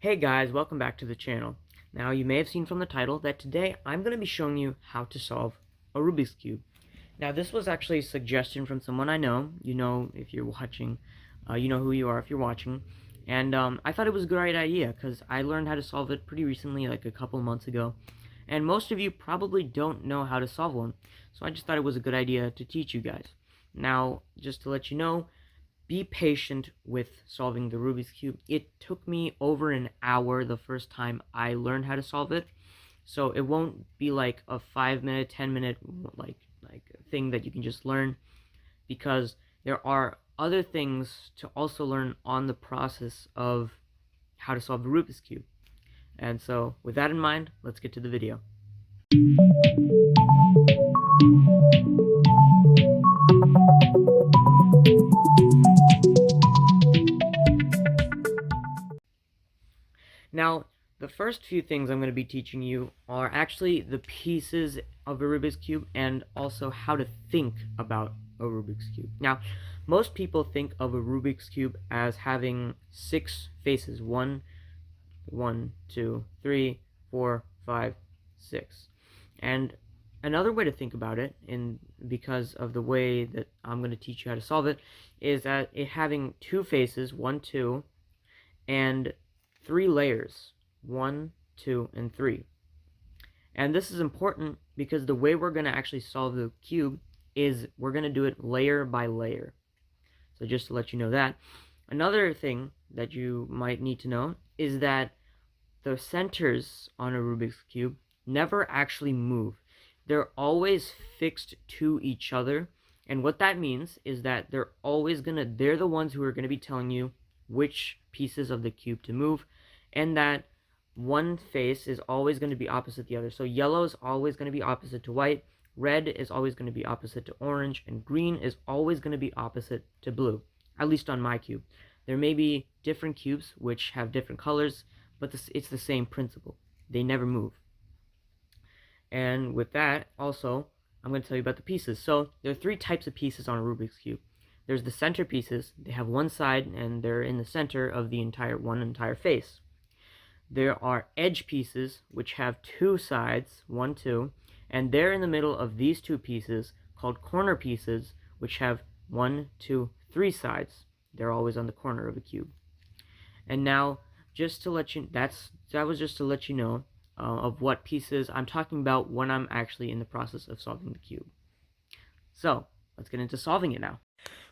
Hey guys, welcome back to the channel. Now you may have seen from the title that today I'm going to be showing you how to solve a Rubik's Cube. Now this was actually a suggestion from someone I know. You know if you're watching, you know who you are if you're watching. And I thought it was a great idea because I learned how to solve it pretty recently, like a couple months ago. And most of you probably don't know how to solve one. So I just thought it was a good idea to teach you guys. Now, just to let you know, be patient with solving the Rubik's Cube. It took me over an hour the first time I learned how to solve it, so it won't be like a 5-minute, 10-minute like thing that you can just learn, because there are other things to also learn on the process of how to solve the Rubik's Cube. And so with that in mind, let's get to the video. Now, the first few things I'm going to be teaching you are actually the pieces of a Rubik's Cube and also how to think about a Rubik's Cube. Now, most people think of a Rubik's Cube as having 6 faces. 1, 2, 3, 4, 5, 6. And another way to think about it, because of the way that I'm going to teach you how to solve it, is that it having 2 faces, 1, 2, and 3 layers, 1, 2, and 3. And this is important because the way we're going to actually solve the cube is we're going to do it layer by layer. So just to let you know that. Another thing that you might need to know is that the centers on a Rubik's Cube never actually move. They're always fixed to each other. And what that means is that they're the ones who are going to be telling you which pieces of the cube to move, and that one face is always going to be opposite the other. So yellow is always going to be opposite to white, red is always going to be opposite to orange, and green is always going to be opposite to blue, at least on my cube. There may be different cubes which have different colors, but it's the same principle. They never move. And with that, also, I'm going to tell you about the pieces. So there are 3 types of pieces on a Rubik's Cube. There's the center pieces. They have one side, and they're in the center of the entire face. There are edge pieces, which have 2 sides, 1, 2, and they're in the middle of these 2 pieces, called corner pieces, which have 1, 2, 3 sides. They're always on the corner of a cube. And now, just to let you, that was just to let you know of what pieces I'm talking about when I'm actually in the process of solving the cube. So let's get into solving it now.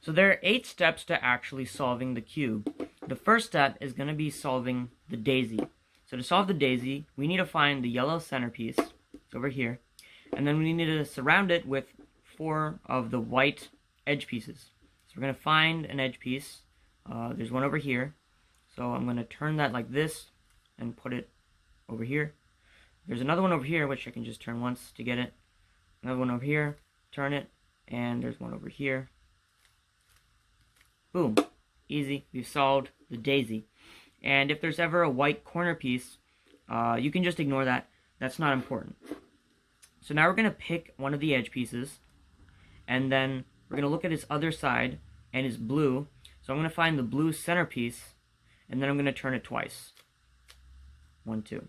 So there are 8 steps to actually solving the cube. The first step is going to be solving the daisy. So to solve the daisy, we need to find the yellow centerpiece. It's over here. And then we need to surround it with 4 of the white edge pieces. So we're going to find an edge piece. There's one over here. So I'm going to turn that like this and put it over here. There's another one over here, which I can just turn once to get it. Another one over here, turn it, and there's one over here. Boom. Easy. We've solved the daisy. And if there's ever a white corner piece, you can just ignore that. That's not important. So now we're going to pick one of the edge pieces, and then we're going to look at its other side, and it's blue. So I'm going to find the blue centerpiece, and then I'm going to turn it twice. 1, 2.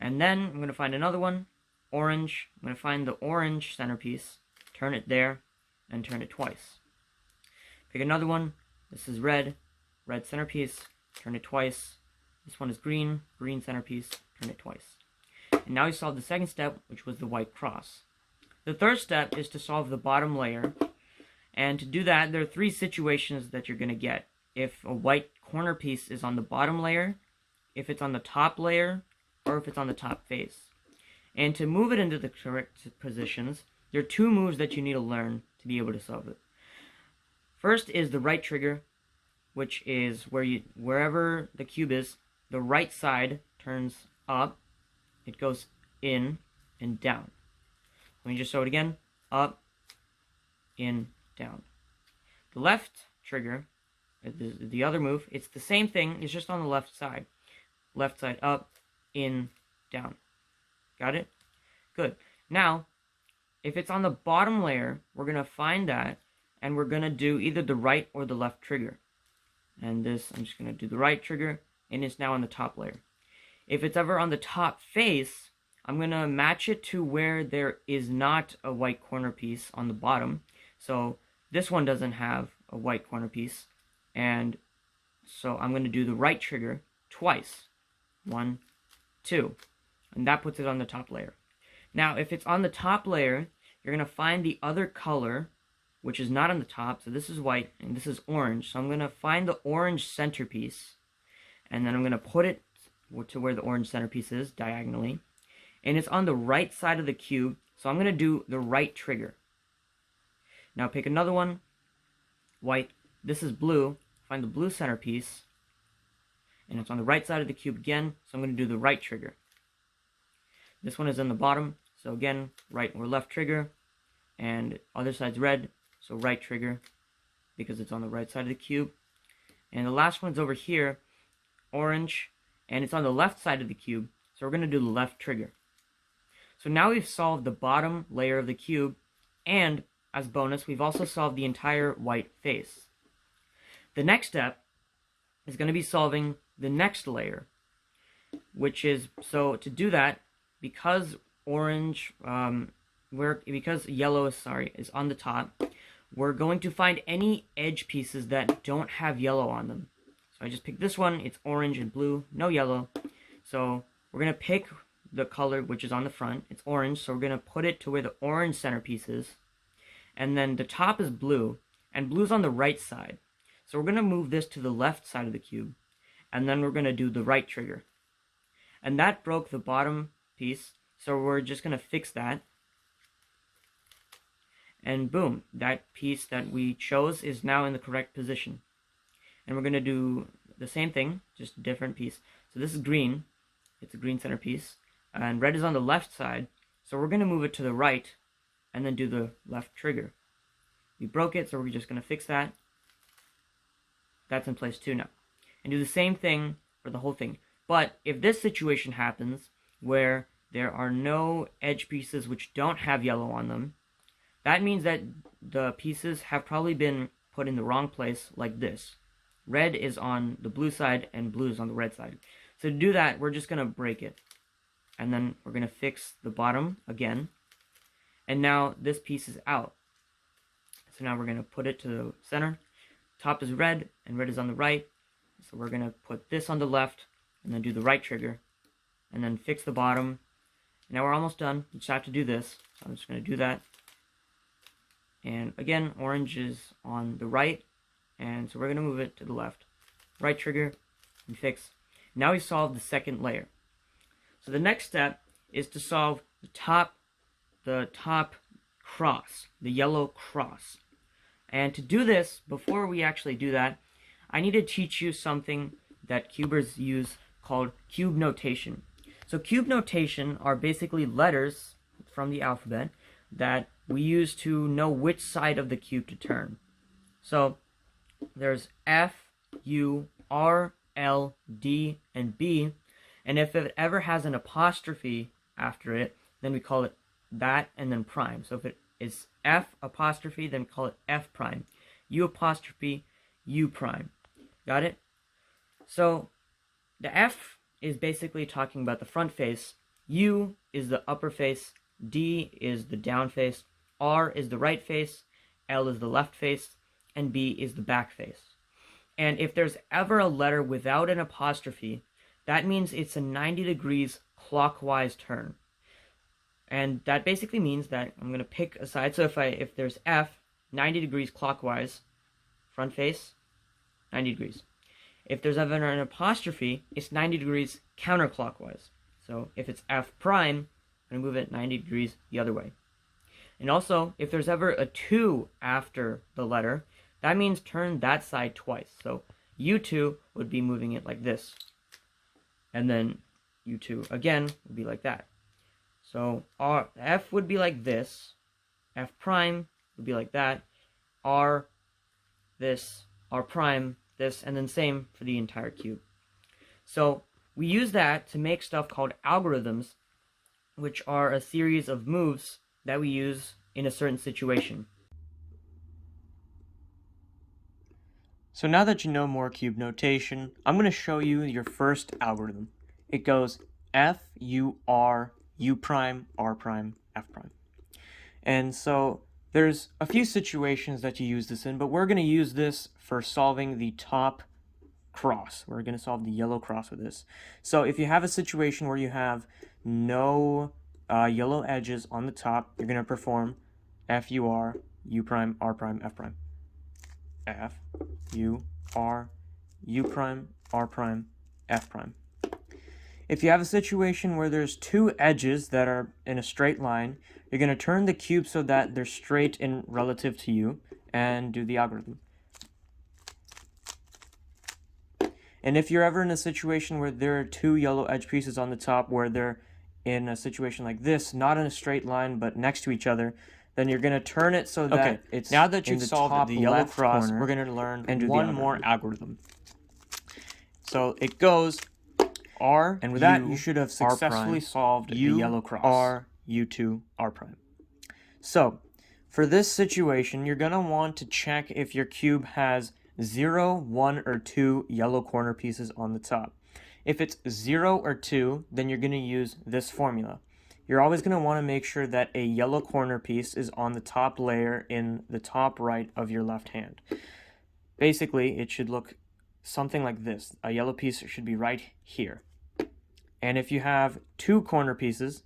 And then I'm going to find another one, orange. I'm going to find the orange centerpiece, turn it there, and turn it twice. Pick another one. This is red, red centerpiece, turn it twice. This one is green, green centerpiece, turn it twice. And now we solve the second step, which was the white cross. The third step is to solve the bottom layer. And to do that, there are 3 situations that you're going to get. If a white corner piece is on the bottom layer, if it's on the top layer, or if it's on the top face. And to move it into the correct positions, there are 2 moves that you need to learn to be able to solve it. First is the right trigger, which is wherever the cube is, the right side turns up, it goes in and down. Let me just show it again. Up, in, down. The left trigger, the other move, it's the same thing, it's just on the left side. Left side up, in, down. Got it? Good. Now, if it's on the bottom layer, we're going to find that, and we're going to do either the right or the left trigger. And this, I'm just going to do the right trigger, and it's now on the top layer. If it's ever on the top face, I'm going to match it to where there is not a white corner piece on the bottom. So this one doesn't have a white corner piece, and so I'm going to do the right trigger twice. 1, 2, and that puts it on the top layer. Now, if it's on the top layer, you're going to find the other color, which is not on the top. So this is white, and this is orange. So I'm going to find the orange centerpiece, and then I'm going to put it to where the orange centerpiece is, diagonally. And it's on the right side of the cube, so I'm going to do the right trigger. Now pick another one, white. This is blue. Find the blue centerpiece, and it's on the right side of the cube again, so I'm going to do the right trigger. This one is in the bottom, so again, right or left trigger, and other side's red, so right trigger, because it's on the right side of the cube. And the last one's over here, orange, and it's on the left side of the cube, so we're going to do the left trigger. So now we've solved the bottom layer of the cube, and as bonus, we've also solved the entire white face. The next step is going to be solving the next layer, which is, so to do that, because because yellow is on the top, we're going to find any edge pieces that don't have yellow on them. So I just picked this one, it's orange and blue, no yellow. So we're going to pick the color which is on the front, it's orange, so we're going to put it to where the orange centerpiece is. And then the top is blue, and blue's on the right side. So we're going to move this to the left side of the cube, and then we're going to do the right trigger. And that broke the bottom piece, so we're just going to fix that. And boom, that piece that we chose is now in the correct position. And we're going to do the same thing, just a different piece. So this is green, it's a green centerpiece, and red is on the left side, so we're going to move it to the right, and then do the left trigger. We broke it, so we're just going to fix that. That's in place too now. And do the same thing for the whole thing. But if this situation happens, where there are no edge pieces which don't have yellow on them, that means that the pieces have probably been put in the wrong place, like this. Red is on the blue side, and blue is on the red side. So to do that, we're just going to break it. And then we're going to fix the bottom again. And now this piece is out. So now we're going to put it to the center. Top is red, and red is on the right. So we're going to put this on the left, and then do the right trigger. And then fix the bottom. Now we're almost done. We just have to do this. So I'm just going to do that. And again, orange is on the right, and so we're going to move it to the left. Right trigger, and fix. Now we solved the second layer. So the next step is to solve the top cross, the yellow cross. And to do this, before we actually do that, I need to teach you something that cubers use called cube notation. So cube notation are basically letters from the alphabet that we use to know which side of the cube to turn. So there's F, U, R, L, D, and B, and if it ever has an apostrophe after it, then we call it that and then prime. So if it is F apostrophe, then call it F prime. U apostrophe, U prime. Got it? So the F is basically talking about the front face, U is the upper face, D is the down face, R is the right face, L is the left face, and B is the back face. And if there's ever a letter without an apostrophe, that means it's a 90 degrees clockwise turn. And that basically means that I'm going to pick a side. So if there's F, 90 degrees clockwise, front face, 90 degrees. If there's ever an apostrophe, it's 90 degrees counterclockwise. So if it's F prime, I'm going to move it 90 degrees the other way. And also, if there's ever a 2 after the letter, that means turn that side twice. So U2 would be moving it like this. And then U2 again would be like that. So F would be like this. F prime would be like that. R, this. R prime, this. And then same for the entire cube. So we use that to make stuff called algorithms, which are a series of moves that we use in a certain situation. So now that you know more cube notation, I'm going to show you your first algorithm. It goes F, U, R, U prime, R prime, F prime. And so there's a few situations that you use this in, but we're going to use this for solving the top cross. We're going to solve the yellow cross with this. So if you have a situation where you have no yellow edges on the top, you're going to perform F, U, R, U prime, R prime, F prime. F, U, R, U prime, R prime, F prime. If you have a situation where there's two edges that are in a straight line, you're going to turn the cube so that they're straight in relative to you and do the algorithm. And if you're ever in a situation where there are two yellow edge pieces on the top where they're in a situation like this, not in a straight line but next to each other, then you're going to turn it so that it's now that you've solved the yellow cross, we're going to learn one more algorithm. So it goes R, and with that you should have successfully solved the yellow cross. R, U2, R prime. So for this situation, you're going to want to check if your cube has 0, 1, or 2 yellow corner pieces on the top. If it's 0 or 2, then you're going to use this formula. You're always going to want to make sure that a yellow corner piece is on the top layer in the top right of your left hand. Basically, it should look something like this. A yellow piece should be right here. And if you have 2 corner pieces,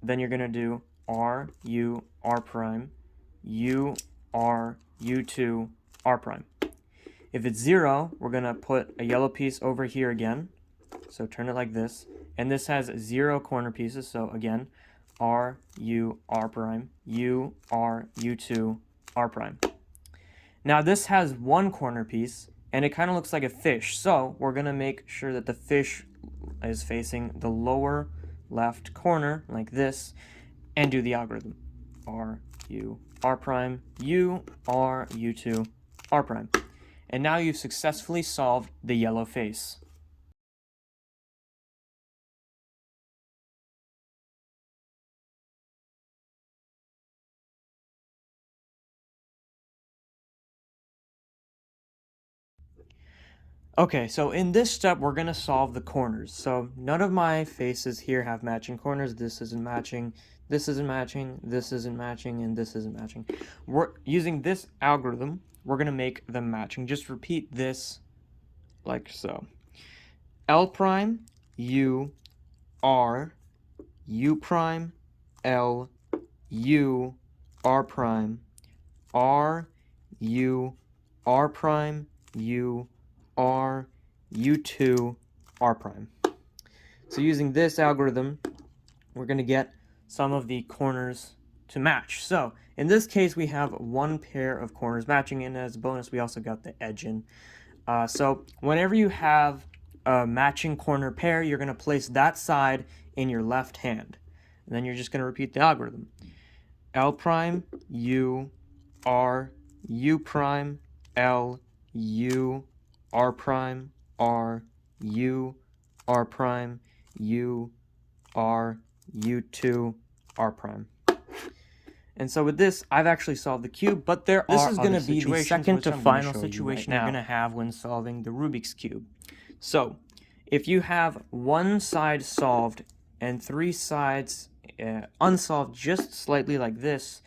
then you're going to do R, U, R prime, U, R, U2, R prime. If it's 0, we're going to put a yellow piece over here again. So turn it like this. And this has 0 corner pieces. So again, R, U, R prime, U, R, U2, R prime. Now this has 1 corner piece, and it kind of looks like a fish. So we're going to make sure that the fish is facing the lower left corner like this and do the algorithm. R, U, R prime, U, R, U2, R prime. And now you've successfully solved the yellow face. Okay, so in this step, we're going to solve the corners. So none of my faces here have matching corners. This isn't matching, this isn't matching, this isn't matching, and this isn't matching. We're using this algorithm, we're going to make them matching. Just repeat this like so. L prime, U, R, U prime, L, U, R prime, R, U, R prime, U, R, U2, R prime. So using this algorithm, we're going to get some of the corners to match. So in this case, we have 1 pair of corners matching, and as a bonus, we also got the edge in. So whenever you have a matching corner pair, you're going to place that side in your left hand. And then you're just going to repeat the algorithm. L prime, U, R, U prime, L, U, R prime, R, U, R prime, U, R, U2, R prime. And so with this, I've actually solved the cube, but this is going to be the second to final situation you're going to have when solving the Rubik's Cube. So if you have 1 side solved and 3 sides unsolved just slightly like this,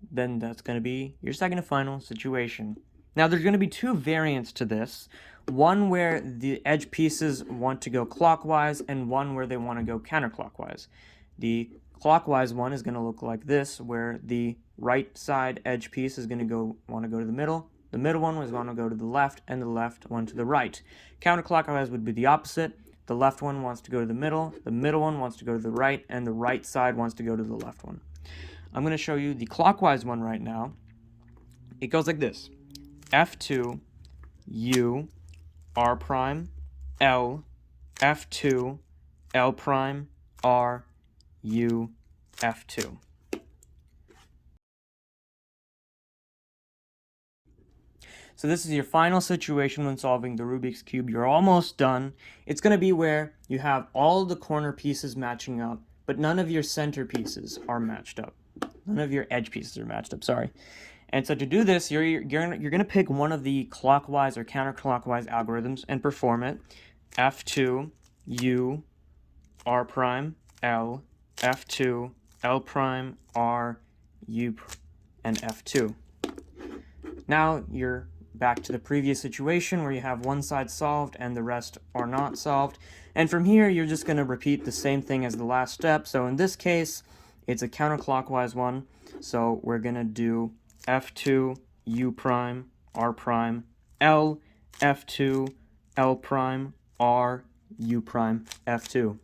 then that's going to be your second to final situation. Now there's going to be 2 variants to this. One where the edge pieces want to go clockwise and one where they want to go counterclockwise. The clockwise one is going to look like this, where the right side edge piece is going to want to go to the middle one was going to go to the left, and the left one to the right. Counterclockwise would be the opposite. The left one wants to go to the middle one wants to go to the right, and the right side wants to go to the left one. I'm going to show you the clockwise one right now. It goes like this. F2, U, R prime, L, F2, L prime, R, U, F2. So this is your final situation when solving the Rubik's Cube. You're almost done. It's going to be where you have all the corner pieces matching up, but none of your center pieces are matched up. None of your edge pieces are matched up, sorry. And so to do this, you're gonna pick one of the clockwise or counterclockwise algorithms and perform it. F2 U R prime L F2 L prime R U and F2. Now you're back to the previous situation where you have one side solved and the rest are not solved. And from here, you're just going to repeat the same thing as the last step. So in this case, it's a counterclockwise one. So we're going to do F2 U prime R prime L F2 L prime R U prime F2.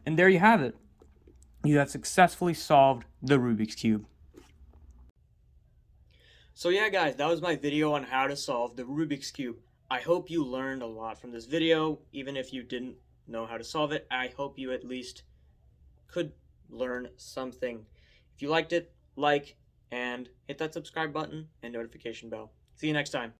And there you have it. You have successfully solved the Rubik's Cube. So yeah guys, that was my video on how to solve the Rubik's Cube. I hope you learned a lot from this video. Even if you didn't know how to solve it, I hope you at least could learn something. If you liked it, like and hit that subscribe button and notification bell. See you next time.